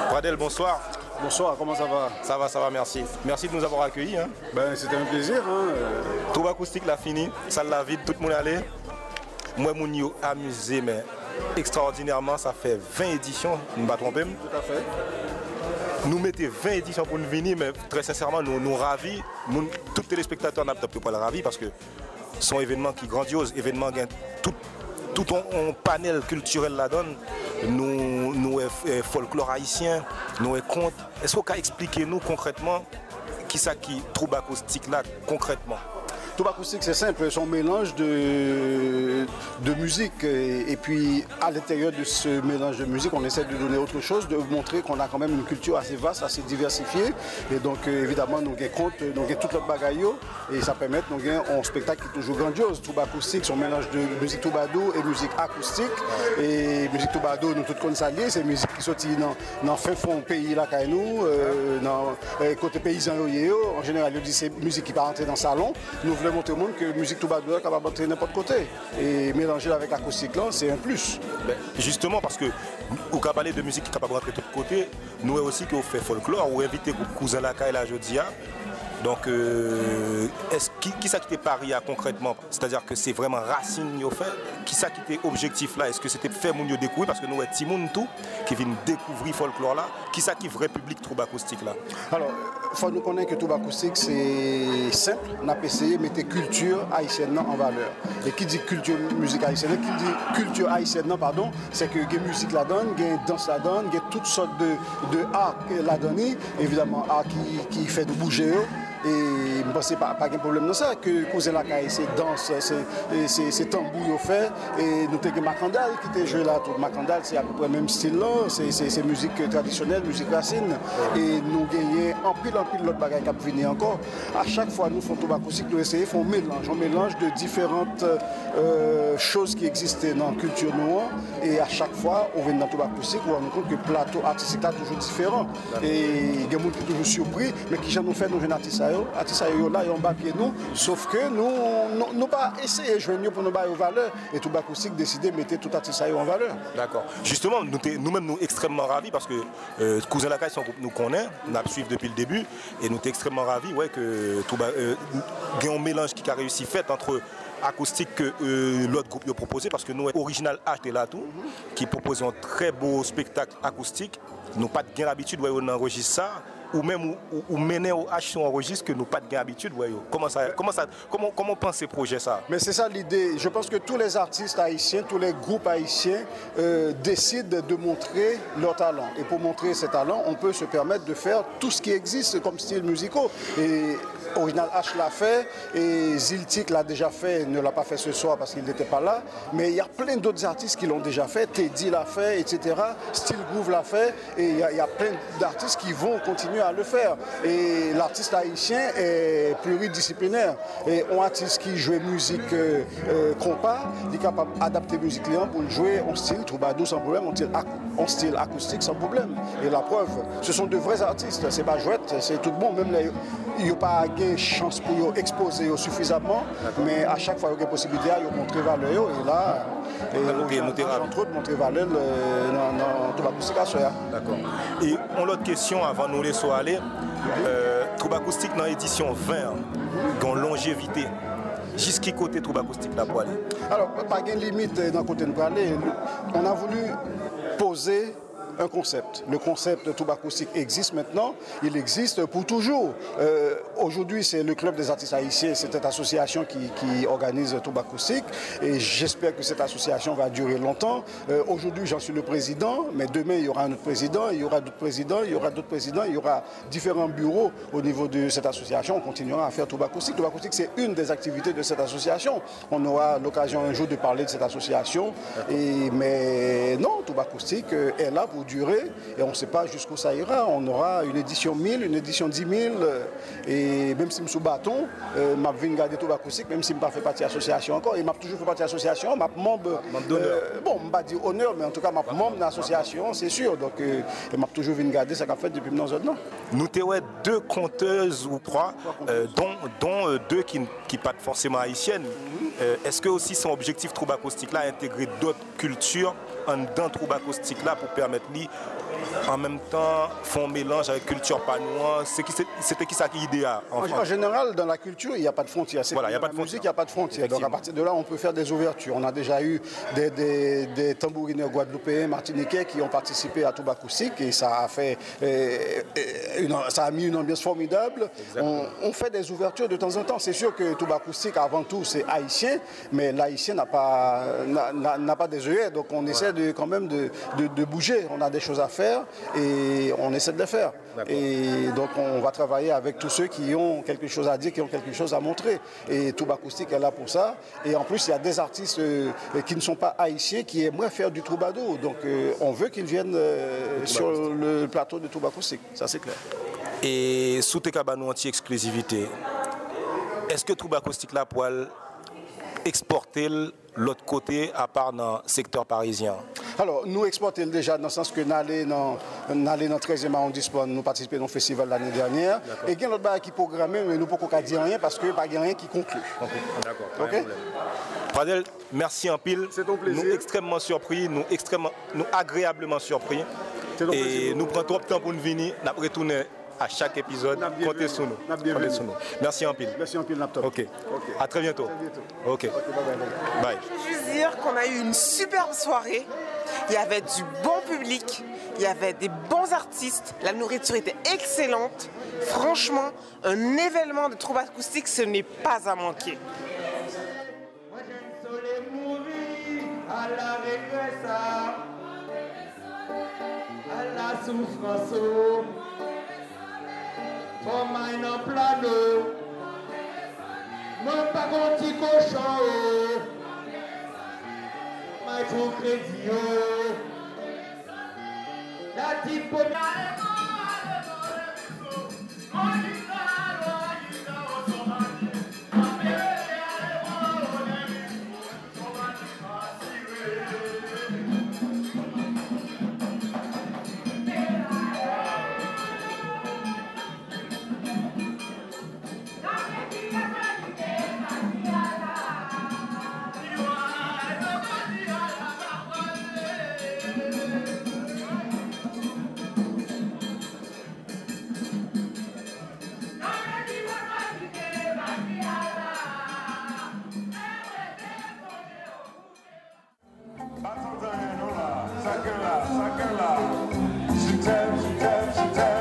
Pradel, bonsoir. Bonsoir, comment ça va? Ça va, merci. Merci de nous avoir accueillis. Hein. Ben, c'était un plaisir. Touba Acoustique l'a fini, ça l'a vide, tout le monde est allé. Moi, je suis amusé, mais extraordinairement, ça fait 20 éditions, je ne me trompe pas. Tout à fait. Nous mettons 20 éditions pour nous venir, mais très sincèrement, nous ravis. Tous les téléspectateurs n'ont pas le ravis parce que c'est un événement qui est grandiose, événement qui tout un panel culturel la donne. Nous folklore haïtien, nous contes. Est-ce qu'on peut expliquer nous concrètement qui ça qui Touba Acoustique là concrètement? Touba Acoustique, c'est simple, c'est un mélange de musique et puis à l'intérieur de ce mélange de musique, on essaie de donner autre chose, de montrer qu'on a quand même une culture assez vaste, assez diversifiée. Et donc évidemment, nous avons compte, nous avons tout notre bagaille et ça permet nous avons un spectacle qui est toujours grandiose. Touba Acoustique, c'est un mélange de musique Toubadou et musique acoustique. Et musique Toubadou, nous tous connaissons ça, c'est musique qui sortit dans fin fond pays là, nous, dans côté paysan, en général, ils disent c'est musique qui va rentrer dans le salon. Nous voulons montrer au monde que musique Toubadou est capable d'entrer n'importe côté. Et mélanger avec l'acoustique là, c'est un plus. Justement parce que vous parlez de musique qui est capable d'entrer de tous côtés, nous aussi qu'on fait folklore, ou inviter cousin la caille la Jodia. Donc, qui ça qui était pari concrètement? C'est-à-dire que c'est vraiment racine au fait. Qui ça qui était objectif là? Est-ce que c'était faire mon découvrir parce que nous sommes Timoun tout qui viennent découvrir folklore là? Qui ça qui vrai public Touba Acoustique là? Alors, il faut nous connaître que Touba Acoustique c'est simple. On a essayé de mettre culture haïtienne en valeur. Et qui dit culture musique haïtienne, qui dit culture haïtienne, pardon, c'est que il y a musique la donne, il y a danse la donne, il y a toutes sortes de art la donne. Évidemment, art qui fait de bouger. Et je ne pense pas de problème dans ça, que cousin la caille, c'est danse, c'est tambour au fait. Et nous avons Macandal qui était joué là, tout Macandal, c'est à peu près le même style là, c'est musique traditionnelle, musique racine. Et nous gagnons en pile l'autre bagaille qui a venu encore. À chaque fois, nous faisons Touba Acoustique, nous essayons, on mélange de différentes choses qui existaient dans la culture noire. Et à chaque fois, on vient dans Touba Acoustique, on rend compte que le plateau artistique est toujours différent. Et il y a des gens qui sont toujours surpris, mais qui nous fait nos jeunes artistes. Artistes là, ils ont bâti nous, sauf que nous n'avons pas essayé de jouer pour nous battre aux valeurs. Et Touba Acoustique décidé de mettre tout artiste en valeur. D'accord. Justement, nous-mêmes, nous extrêmement ravis parce que Cousin Lacaille, c'est un groupe nous connaît, nous avons suivi depuis le début, et nous sommes extrêmement ravis que Touba y a un mélange qui a réussi fait entre acoustique que l'autre groupe a proposé parce que nous, Original Art est là tout, qui propose un très beau spectacle acoustique. Nous n'avons pas de l'habitude d'enregistrer ça. Ou même ou mener au H son enregistre que nous pas de habitude. Comment pense ces projets ça? Mais c'est ça l'idée. Je pense que tous les artistes haïtiens, tous les groupes haïtiens décident de montrer leur talent. Et pour montrer ces talents, on peut se permettre de faire tout ce qui existe comme style musicaux. Et Original H l'a fait et Ziltik l'a déjà fait, ne l'a pas fait ce soir parce qu'il n'était pas là. Mais il y a plein d'autres artistes qui l'ont déjà fait. Teddy l'a fait, etc. Style Groove l'a fait. Et il y a plein d'artistes qui vont continuer à le faire. Et l'artiste haïtien est pluridisciplinaire. Et un artiste qui joue musique compas, il est capable d'adapter musique client pour jouer en style Toubadou sans problème, en style acoustique sans problème. Et la preuve, ce sont de vrais artistes. C'est pas jouette, c'est tout bon. Même il n'y a pas de chance pour exposer suffisamment, mais à chaque fois, il y a une possibilité de montrer valeur. Et là, entre autres, montrer valeur dans Touba Acoustique à Soya. D'accord. Et on a l'autre question avant de nous laisser aller. Touba Acoustique dans l'édition 20, dans longévité. Jusqu'à côté Touba Acoustique là pour aller? Alors, pas de limite dans le côté de aller. On a voulu poser un concept. Le concept de Touba Acoustique existe maintenant, il existe pour toujours. Aujourd'hui, c'est le Club des artistes haïtiens, c'est cette association qui organise Touba Acoustique et j'espère que cette association va durer longtemps. Aujourd'hui, j'en suis le président, mais demain, il y aura un autre président, il y aura d'autres présidents, il y aura d'autres présidents, il y aura différents bureaux au niveau de cette association. On continuera à faire Touba Acoustique. Touba Acoustique, c'est une des activités de cette association. On aura l'occasion un jour de parler de cette association. Mais non, Touba Acoustique est là pour durer et on ne sait pas jusqu'où ça ira. On aura une édition 1000, une édition 10 000 et même si je suis bâton, je vais garder Touba Acoustique, même si je ne fais pas partie de l'association encore. Et je toujours fait partie de l'association, je suis membre, bon, je ne vais pas dire honneur, mais en tout cas, je suis membre de l'association, c'est sûr. Donc, je toujours garder ce qu'on fait depuis nos autres. Nous avons deux conteuses ou trois, dont deux qui ne sont pas forcément haïtiennes. Est-ce que aussi son objectif Touba Acoustique là intégrer d'autres cultures dans Touba trouba acoustique là pour permettre lui en même temps font un mélange avec culture panouan. C'était qui ça qui idéal en général, dans la culture, il n'y a pas de frontières. Voilà, il n'y a pas de musique, il n'y a pas de frontières. Donc à partir de là, on peut faire des ouvertures. On a déjà eu des tambourineurs guadeloupéens, martiniquais qui ont participé à Touba Acoustique et ça a fait ça a mis une ambiance formidable. On fait des ouvertures de temps en temps. C'est sûr que Touba Acoustique, avant tout, c'est haïtien, mais l'haïtien n'a pas des œillets. Donc on essaie quand même de bouger. On a des choses à faire et on essaie de les faire. Et donc on va travailler avec tous ceux qui ont quelque chose à dire, qui ont quelque chose à montrer. Et Touba Acoustique est là pour ça. Et en plus, il y a des artistes qui ne sont pas haïtiens qui aimeraient faire du troubadour. Donc on veut qu'ils viennent sur le plateau de Touba Acoustique. Ça, c'est clair. Et sous tes cabanes anti-exclusivité, est-ce que Touba Acoustique là pour exporter l'autre côté à part dans le secteur parisien? Alors, nous exportons déjà dans le sens que nous allons dans le 13e arrondissement, nous participons au festival l'année dernière. Et il y a l'autre chose qui est programmé, mais nous ne pouvons pas dire rien parce qu'il n'y a rien qui conclut. D'accord, pas de problème. Pradel, merci en pile. C'est ton plaisir. Nous extrêmement surpris, nous agréablement surpris. Et nous prenons trop de temps pour nous venir, nous retourner à chaque épisode. Comptez sur nous. Merci en pile. Merci en pile, Naptop. Ok. À très bientôt. Ok. Bye. Je veux juste dire qu'on a eu une superbe soirée. Il y avait du bon public, il y avait des bons artistes, la nourriture était excellente. Franchement, un événement de trouba acoustique, ce n'est pas à manquer. She